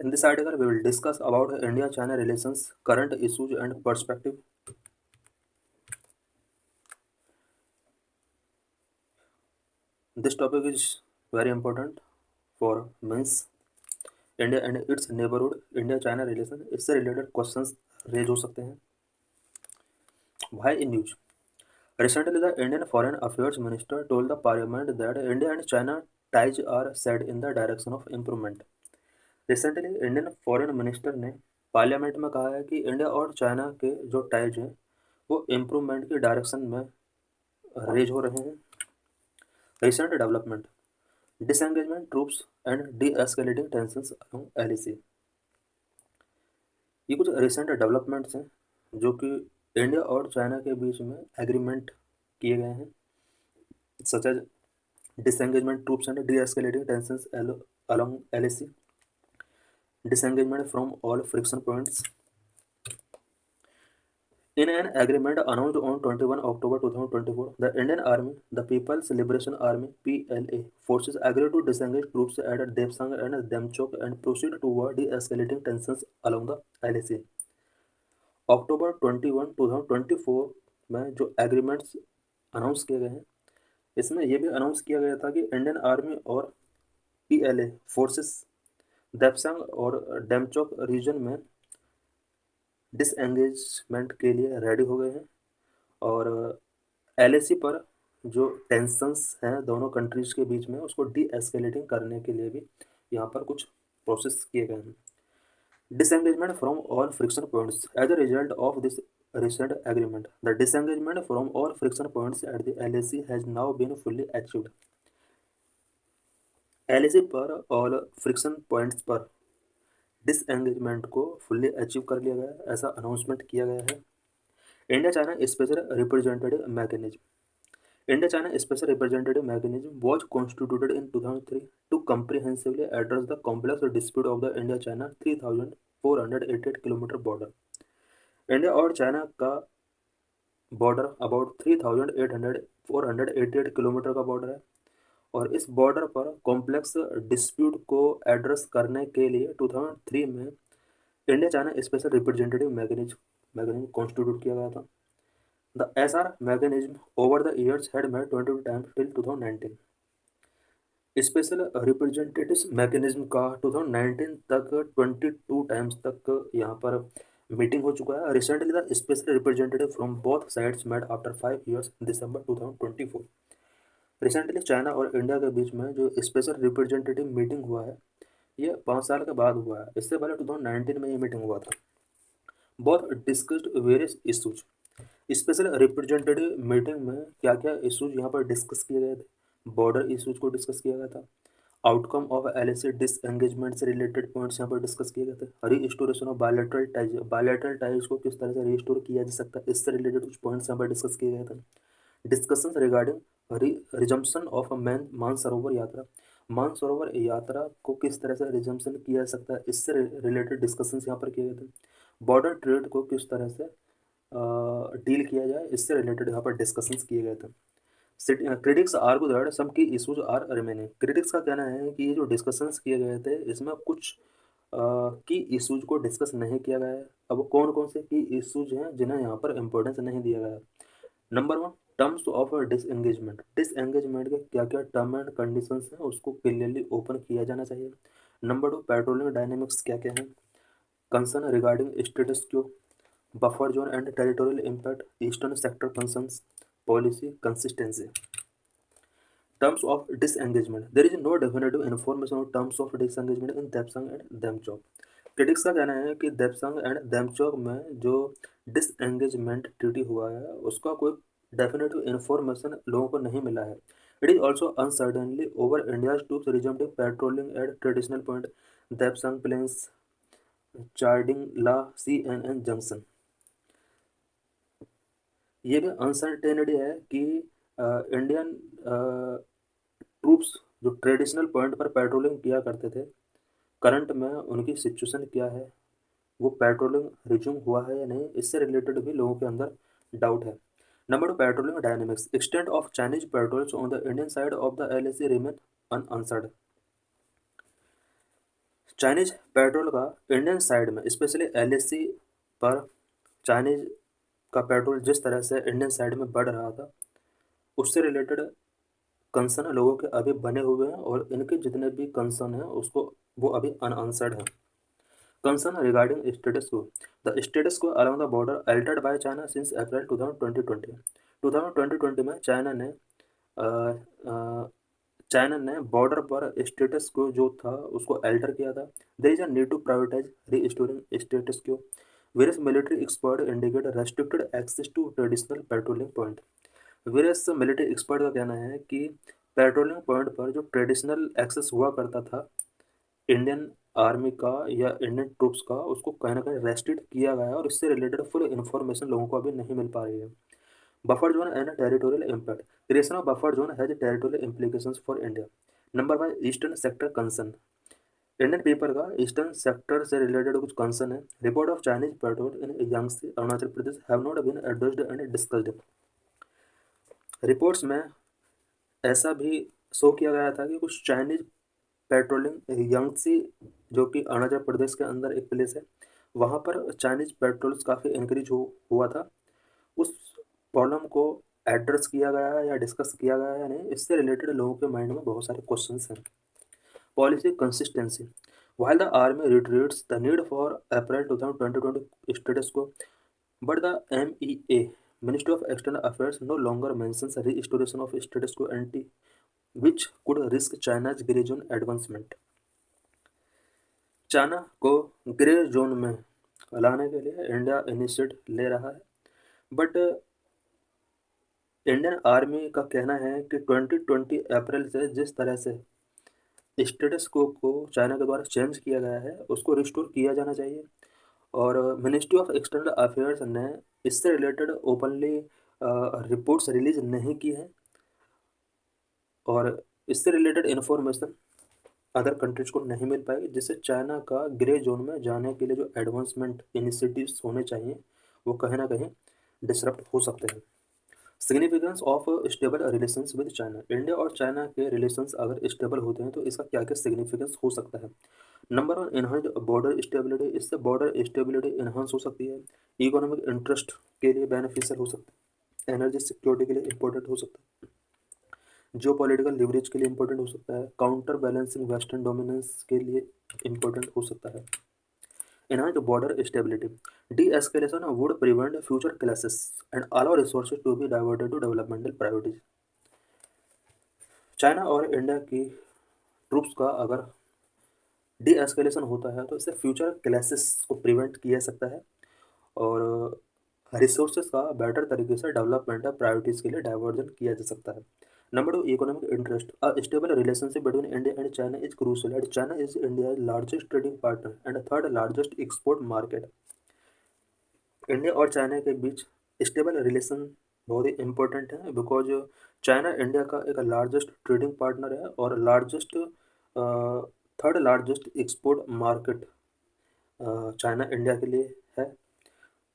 In this article, we will discuss about India-China relations, current issues and perspective. This topic is very important for means India and its neighborhood. India-China relation इससे related questions raise हो सकते हैं. Why in news? Recently, the Indian Foreign Affairs Minister told the Parliament that India and China ties are set in the direction of improvement. Recently Indian foreign minister ने parliament में कहा है कि India और China के जो ties हैं वो इम्प्रूवमेंट की डायरेक्शन में रेज हो रहे हैं. Recent development disengagement troops and D escalating tensions along LAC. ये कुछ रिसेंट डेवलपमेंट्स हैं जो कि इंडिया और चाइना के बीच में एग्रीमेंट किए गए हैं, such as disengagement troops and de-escalating tensions along LAC, disengagement from all friction points. In an agreement announced on 21 October 2024, the Indian Army, the People's Liberation Army (PLA) forces agreed to disengage troops at Depsang and Demchok and proceed toward de-escalating tensions along the LAC. अक्टूबर 21, 2024 में जो agreements announce किए गए हैं, इसमें यह भी announce किया गया था कि इंडियन आर्मी और पीएलए फोर्सेस देपसंग और डेमचौक रीजन में डिसएंगेजमेंट के लिए रेडी हो गए हैं और एलएसी पर जो टेंशंस हैं दोनों कंट्रीज के बीच में उसको डी एस्केलेटिंग करने के लिए भी यहाँ पर कुछ प्रोसेस किए गए हैं. Disengagement from all friction points. As a result of this recent agreement, the disengagement from all friction points at the LAC has now been fully achieved. LAC पर और फ्रिक्शन पॉइंट्स पर डिसएंगेजमेंट को fully achieve कर लिया गया, ऐसा announcement किया गया है. India China special representative mechanism. India China Special Representative Mechanism was constituted in 2003 to comprehensively address the complex dispute of the India China 3,488 kilometre border. India और चाइना का बॉर्डर अबाउट 3,488 किलोमीटर का border है और इस border पर complex dispute को address करने के लिए 2003 में India China special representative mechanism constitute किया गया था. The SR mechanism over the years had met 22 times till 2019. Special representatives mechanism का 2019 तक 22 टाइम्स तक यहाँ पर मीटिंग हो चुका है. Recently the special representative from both sides met after 5 years December 2024. Recently China और इंडिया के बीच में जो स्पेशल रिप्रेजेंटेटिव मीटिंग हुआ है ये 5 साल के बाद हुआ है. इससे पहले 2019 में ये मीटिंग हुआ था. Both discussed various issues. Special representative meeting में क्या क्या इशूज यहाँ पर डिस्कस किए गए थे. बॉर्डर इशूज को डिस्कस किया गया था. आउटकम ऑफ एलएसी डिसएंगेजमेंट से रिलेटेड पॉइंट्स यहाँ पर डिस्कस किए गए थे. रीस्टोरेशन ऑफ बायलैटरल टाइज को किस तरह से रीस्टोर किया जा सकता है, इससे रिलेटेड कुछ पॉइंट्स यहाँ पर डिस्कस किए गए थे. Discussions regarding resumption of Mansarovar यात्रा. मानसरोवर यात्रा को किस तरह से रिजम्पशन किया जा सकता है, इससे रिलेटेड डिस्कशंस यहाँ पर किए गए थे. बॉर्डर ट्रेड को किस तरह से डील किया जाए, इससे रिलेटेड यहाँ पर डिस्कशंस किए गए थे. क्रिटिक्स आर्ग्यू दैट सम की इशूज आर रिमेनिंग. क्रिटिक्स का कहना है कि ये जो डिस्कशंस किए गए थे इसमें कुछ की इशूज को डिस्कस नहीं किया गया है. अब कौन कौन से की इशूज हैं जिन्हें यहाँ पर इंपॉर्टेंस नहीं दिया गया है. Number 1, terms of disengagement. Disengagement के क्या क्या टर्म एंड कंडीशंस हैं उसको क्लियरली ओपन किया जाना चाहिए. नंबर 2, पेट्रोलिंग डायनेमिक्स क्या क्या है. Concern regarding status Q, buffer zone and territorial impact, eastern sector concerns, policy consistency. Terms of disengagement. There is no definitive information on terms of disengagement in Depsang and Demchok. Critics का कहना है कि देपसंग and देमचौक में जो disengagement treaty हुआ है उसका कोई डेफिनेटिव इन्फॉर्मेशन लोगों को नहीं मिला है. It is also uncertainly over India's troops resumed patrolling at traditional point Depsang plains Charding La CNN junction. ये भी अनसर्टेनिटी है कि इंडियन ट्रूप्स जो ट्रेडिशनल पॉइंट पर पेट्रोलिंग किया करते थे करंट में उनकी सिचुएशन क्या है, वो पेट्रोलिंग रिज्यूम हुआ है या नहीं, इससे रिलेटेड भी लोगों के अंदर डाउट है. Number 2, patrolling dynamics. Extent of Chinese patrols on the Indian side of the LAC remain unanswered. Chinese petrol का इंडियन साइड में स्पेशली एलएसी पर चाइनीज का पेट्रोल जिस तरह से इंडियन साइड में बढ़ रहा था, उससे रिलेटेड कंसर्न लोगों के अभी बने हुए हैं और इनके जितने भी कंसर्न हैं उसको वो अभी अनआंसर्ड है। कंसर्न रिगार्डिंग स्टेटस को, द स्टेटस को along the border Altered by China since April 2020। 2020 में चाइना ने बॉर्डर पर स्टेटस को जो था उसको अल्टर किया था। There is a need to prioritise restoring status quo. Various military expert indicate restricted access to traditional patrolling point. Various military expert का कहना है कि पेट्रोलिंग पॉइंट पर जो ट्रेडिशनल एक्सेस हुआ करता था इंडियन आर्मी का या इंडियन ट्रूप्स का, उसको कहीं ना कहीं रेस्ट्रिक्ट किया गया है और इससे रिलेटेड फुल इन्फॉर्मेशन लोगों को अभी नहीं मिल पा रही है। Buffer zone and territorial impact, creation of buffer zone has territorial implications for India. Number 5, eastern sector concern. Indian people का ईस्टर्न सेक्टर से रिलेटेड कुछ कंसर्न है। Report of Chinese patrol in Yangtse Arunachal Pradesh have not been addressed and discussed. Reports में ऐसा भी show किया गया था कि कुछ चाइनीज पेट्रोलिंग यांगसी, जो कि अरुणाचल प्रदेश के अंदर एक प्लेस है, वहाँ पर चाइनीज पेट्रोल्स काफ़ी इंक्रीज हुआ था। उस प्रॉब्लम को एड्रेस किया गया है या डिस्कस किया गया है या नहीं, इससे रिलेटेड लोगों के माइंड में बहुत सारे क्वेश्चंस हैं। Policy consistency, while the army reiterates the need for April 2020 status quo, but the MEA, Ministry of External Affairs, no longer mentions a restoration of status quo ante, which could risk China's grey zone advancement. China को grey zone में लाने के लिए India initiative ले रहा है, but Indian army का कहना है कि 2020 अप्रैल से जिस तरह से स्टेटस को चाइना के द्वारा चेंज किया गया है उसको रिस्टोर किया जाना चाहिए। और मिनिस्ट्री ऑफ एक्सटर्नल अफेयर्स ने इससे रिलेटेड ओपनली रिपोर्ट्स रिलीज नहीं की हैं और इससे रिलेटेड इन्फॉर्मेशन अदर कंट्रीज को नहीं मिल पाएगी, जिससे चाइना का ग्रे जोन में जाने के लिए जो एडवांसमेंट इनिशिएटिव्स होने चाहिए वो कहीं ना कहीं डिसरप्ट हो सकते हैं। Significance of stable relations with China, India और चाइना के रिलेशंस अगर स्टेबल होते हैं तो इसका क्या क्या सिग्निफिकेंस हो सकता है। नंबर 1, इन्हांस बॉर्डर स्टेबिलिटी, इससे बॉर्डर स्टेबिलिटी इन्हांस हो सकती है। इकोनॉमिक इंटरेस्ट के लिए बेनिफिशियल हो सकता है। एनर्जी सिक्योरिटी के लिए इंपॉर्टेंट हो सकता है। जियो पॉलिटिकल लिवरेज के लिए इंपॉर्टेंट हो सकता है। काउंटर बैलेंसिंग वेस्टर्न डोमिनेंस के लिए इंपॉर्टेंट हो सकता है। Enhanced border stability. De-escalation would prevent future clashes and allow resources to be diverted to developmental priorities. China और इंडिया की ट्रूप्स का अगर डी-एस्केलेशन होता है तो इससे फ्यूचर क्लैशेस को प्रिवेंट किया जा सकता है और रिसोर्सेज का बेटर तरीके से डेवलपमेंट प्रायोरिटीज़ के लिए डाइवर्जन किया जा सकता है। Number 2, economic interest. A stable relationship between India and China is crucial and China is India largest trading partner and third largest export market. India और चाइना के बीच स्टेबल रिलेशन बहुत ही important है बिकॉज चाइना इंडिया का एक largest trading partner है और largest third largest export market China India के लिए है।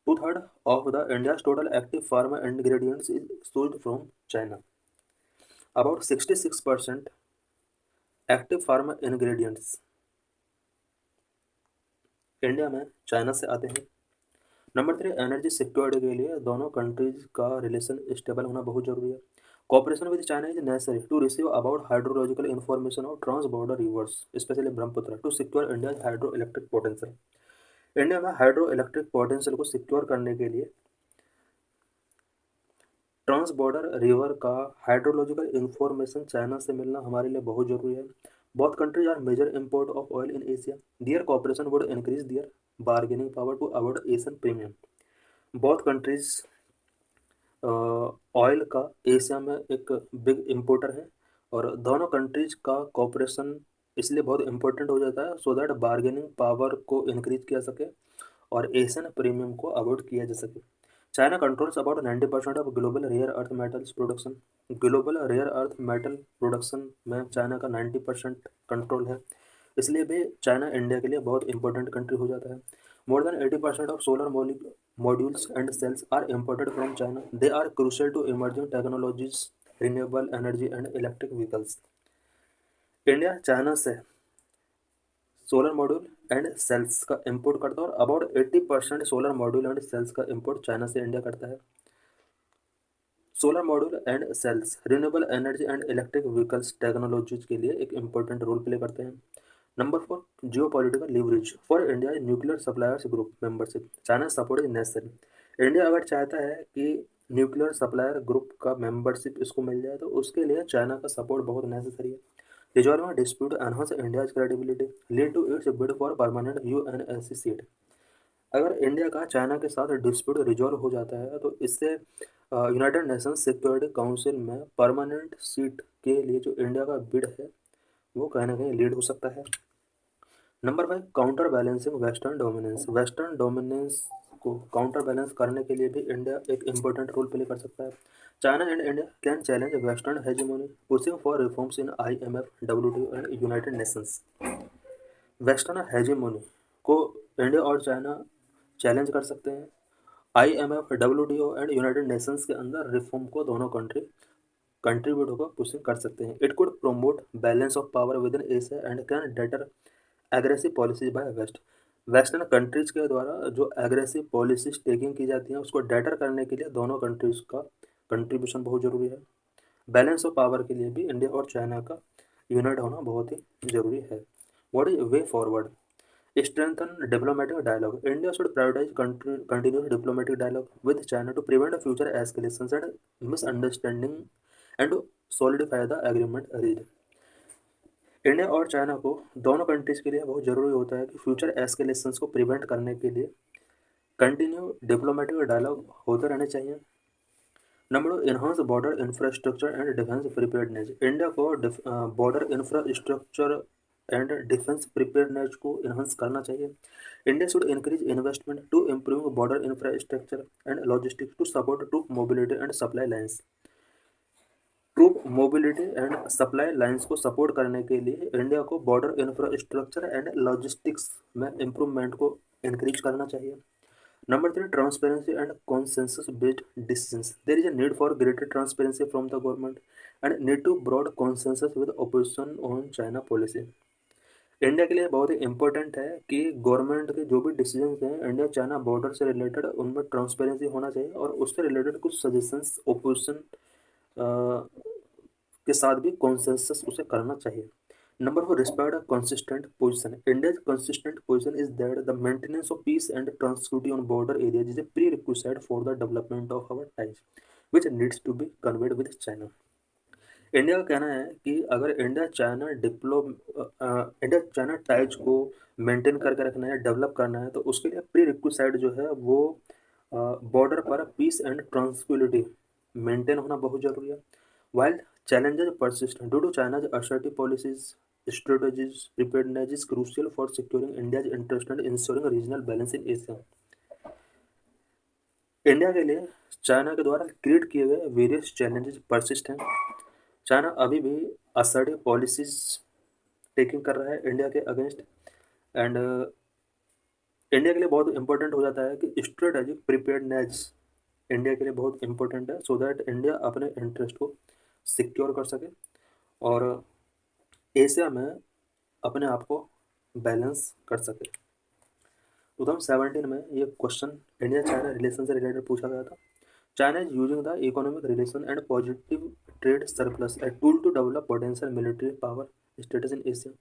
2/3 of the India's total active pharma ingredients is sourced from China. About 66% active pharma ingredients India में चाइना से आते हैं। नंबर 3, एनर्जी सिक्योरिटी के लिए दोनों कंट्रीज का रिलेशन स्टेबल होना बहुत जरूरी है। Cooperation with China is necessary to receive about hydrological information of trans border rivers specially Brahmaputra to secure India hydro electric potential. India में हाइड्रो इलेक्ट्रिक पोटेंशियल को सिक्योर करने के लिए ट्रांस बॉर्डर रिवर का हाइड्रोलॉजिकल इंफॉर्मेशन चाइना से मिलना हमारे लिए बहुत जरूरी है। Both countries are major import of oil in Asia. Their cooperation would increase their bargaining power to avoid Asian premium. Both countries oil का एशिया में एक बिग इम्पोर्टर है और दोनों कंट्रीज का कॉपरेशन इसलिए बहुत इंपॉर्टेंट हो जाता है सो दैट बार्गेनिंग पावर को इंक्रीज किया सके और एशियन प्रीमियम को अवॉइड किया जा सके। China controls about 90% of global rare earth metals production. Global rare earth metal production में चाइना का 90% कंट्रोल है, इसलिए भी चाइना इंडिया के लिए बहुत इंपॉर्टेंट कंट्री हो जाता है। More than 80% of solar modules and cells are imported from China. They are crucial to emerging technologies, renewable energy and electric vehicles. India China से सोलर मॉड्यूल एंड सेल्स का import करता है और about 80% solar module and cells का import China से India करता है। Solar module and cells renewable energy and electric vehicles technologies के लिए एक इंपॉर्टेंट रोल प्ले करते हैं। Number 4, Jio political leverage for India nuclear suppliers group membership, China support is necessary. India अगर चाहता है कि न्यूक्लियर सप्लायर ग्रुप का मेंबरशिप इसको मिल जाए तो उसके लिए चाइना का सपोर्ट बहुत नेसेसरी है। Resolving dispute enhance India's credibility lead to its bid for permanent UNSC seat. अगर इंडिया का चाइना के साथ डिस्प्यूट रिजॉल्व हो जाता है तो इससे यूनाइटेड नेशंस सिक्योरिटी काउंसिल में परमानेंट सीट के लिए जो इंडिया का बिड है वो कहीं ना कहीं लीड हो सकता है। Number 5, counter balancing western dominance. Western dominance को काउंटर बैलेंस करने के लिए भी इंडिया एक इम्पोर्टेंट रोल प्ले कर सकता है। China and India can challenge western hegemony pushing for reforms in IMF, WTO and United Nations. Western hegemony को इंडिया और चाइना चैलेंज कर सकते हैं। IMF, WTO and United Nations के अंदर रिफॉर्म को दोनों कंट्रीब्यूट होकर पुशिंग कर सकते हैं। It could promote balance of power within Asia and can deter aggressive policies by west. Western countries के द्वारा जो एग्रेसिव पॉलिसीज टेकिंग की जाती हैं उसको डेटर करने के लिए दोनों कंट्रीज का कंट्रीब्यूशन बहुत ज़रूरी है। बैलेंस ऑफ पावर के लिए भी इंडिया और चाइना का यूनाइट होना बहुत ही ज़रूरी है। What is way forward? Strengthen diplomatic dialogue. India should prioritize continuous diplomatic dialogue with China to prevent future escalations and misunderstanding and to solidify the agreement reached. India और China को दोनों countries के लिए बहुत ज़रूरी होता है कि फ्यूचर एस्केलेशंस को प्रिवेंट करने के लिए कंटिन्यू डिप्लोमेटिक डायलॉग होते रहने चाहिए। Number 2, enhance border infrastructure and defence preparedness. India को border infrastructure and defence preparedness को इन्हांस करना चाहिए। India should increase investment to improve border infrastructure and logistics to support troop mobility and supply lines. Troop mobility and supply lines को support करने के लिए India को border infrastructure and logistics में improvement को इंक्रीज करना चाहिए। Number 3, transparency and consensus-based decisions. There is a need for greater transparency from the government and need to broad consensus with opposition on China policy. India के लिए बहुत ही important है कि government के जो भी डिसीजंस हैं इंडिया चाइना बॉर्डर से रिलेटेड उनमें ट्रांसपेरेंसी होना चाहिए और उससे रिलेटेड कुछ सजेशंस ओपोजिशन के साथ भी कॉन्सेंसस उसे करना चाहिए। Number 4, respect a consistent position. India's consistent position is that the maintenance of peace and tranquility on border areas is a prerequisite for the development of our ties, which needs to be conveyed with China. India का कहना है कि अगर India China ties को maintain करके रखना है, develop करना है, तो उसके लिए प्री रिक्विसाइड जो है वो बॉर्डर पर पीस एंड ट्रांसक्विलिटी मेंटेन होना बहुत जरूरी है। While challenges persist due to China's assertive policies, strategies, preparedness is crucial for securing India's interest and ensuring regional balance in Asia. India के लिए चाइना के द्वारा क्रिएट किए गए वेरियस चैलेंजेस परसिस्ट हैं। चाइना अभी भी असर्टिव पॉलिसीज टेकिंग कर रहा है इंडिया के अगेंस्ट एंड इंडिया के लिए बहुत इंपॉर्टेंट हो जाता है कि स्ट्रेटेजिक प्रिपेयर्डनेस इंडिया के लिए बहुत इंपॉर्टेंट है सो दैट इंडिया अपने इंटरेस्ट को सिक्योर कर सके और एशिया में अपने आप को बैलेंस कर सके। 2017 में ये क्वेश्चन इंडिया चाइना रिलेशन से रिलेटेड पूछा गया था। China is using the economic relation and positive trade surplus a tool to develop potential military power status in Asia.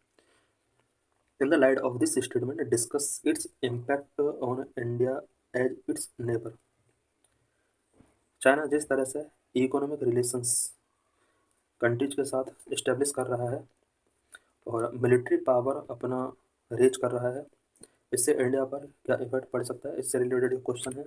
In the light of this statement discuss its impact on India as its neighbour. China जिस तरह से economic relations countries के साथ establish कर रहा है और military power अपना रेज कर रहा है, इससे इंडिया पर क्या इफेक्ट पड़ सकता है, इससे रिलेटेड क्वेश्चन है।